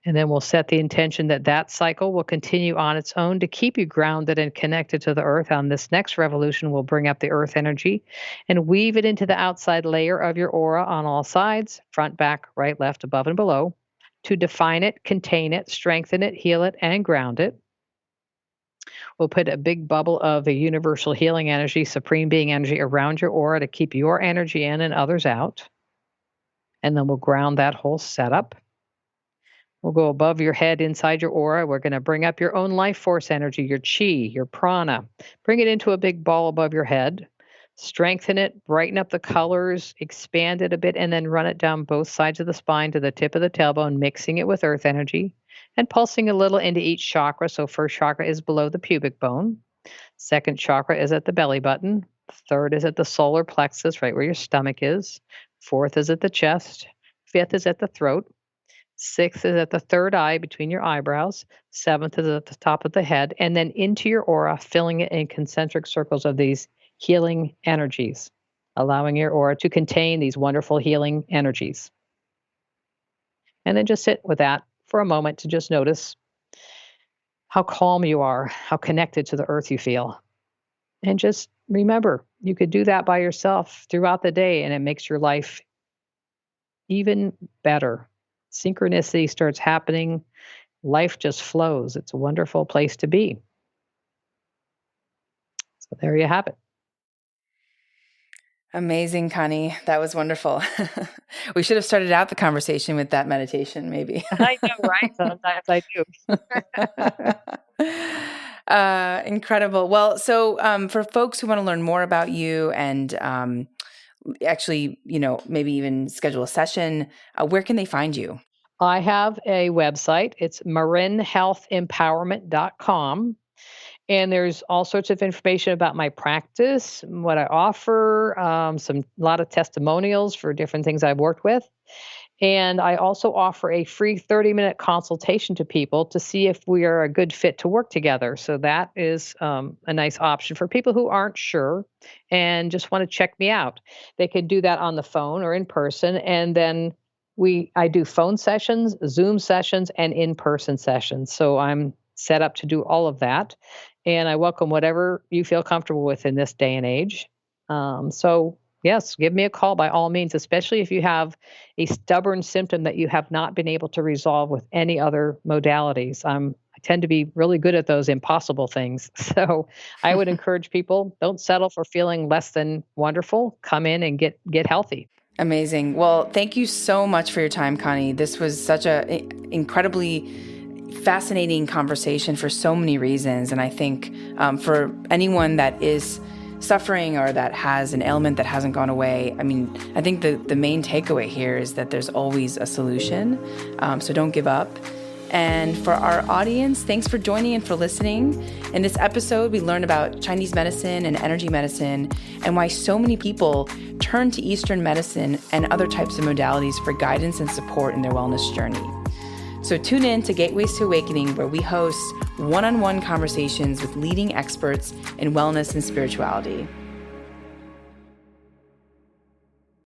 And then we'll set the intention that that cycle will continue on its own to keep you grounded and connected to the earth. On this next revolution, we'll bring up the earth energy and weave it into the outside layer of your aura on all sides, front, back, right, left, above, and below, to define it, contain it, strengthen it, heal it, and ground it. We'll put a big bubble of the universal healing energy, supreme being energy around your aura to keep your energy in and others out. And then we'll ground that whole setup. We'll go above your head inside your aura. We're going to bring up your own life force energy, your chi, your prana. Bring it into a big ball above your head. Strengthen it, brighten up the colors, expand it a bit, and then run it down both sides of the spine to the tip of the tailbone, mixing it with earth energy and pulsing a little into each chakra. So first chakra is below the pubic bone. Second chakra is at the belly button. Third is at the solar plexus, right where your stomach is. Fourth is at the chest. Fifth is at the throat. Sixth is at the third eye between your eyebrows. Seventh is at the top of the head. And then into your aura, filling it in concentric circles of these healing energies, allowing your aura to contain these wonderful healing energies. And then just sit with that for a moment to just notice how calm you are, how connected to the earth you feel. And just remember, you could do that by yourself throughout the day, and it makes your life even better. Synchronicity starts happening. Life just flows. It's a wonderful place to be. So there you have it. Amazing, Connie. That was wonderful. We should have started out the conversation with that meditation, maybe. I know, right? Sometimes I do. Incredible. Well, so for folks who want to learn more about you and actually, maybe even schedule a session, where can they find you? I have a website. It's marinhealthempowerment.com. And there's all sorts of information about my practice, what I offer, a lot of testimonials for different things I've worked with. And I also offer a free 30-minute consultation to people to see if we are a good fit to work together. So that is a nice option for people who aren't sure and just want to check me out. They can do that on the phone or in person. And then I do phone sessions, Zoom sessions, and in-person sessions. So I'm set up to do all of that. And I welcome whatever you feel comfortable with in this day and age. So yes, give me a call by all means, especially if you have a stubborn symptom that you have not been able to resolve with any other modalities. I tend to be really good at those impossible things. So I would encourage people, don't settle for feeling less than wonderful. Come in and get healthy. Amazing. Well, thank you so much for your time, Connie. This was such a incredibly fascinating conversation for so many reasons. And I think for anyone that is suffering or that has an ailment that hasn't gone away, I think the main takeaway here is that there's always a solution. So don't give up. And for our audience, thanks for joining and for listening. In this episode, we learned about Chinese medicine and energy medicine and why so many people turn to Eastern medicine and other types of modalities for guidance and support in their wellness journey. So tune in to Gateways to Awakening, where we host one-on-one conversations with leading experts in wellness and spirituality.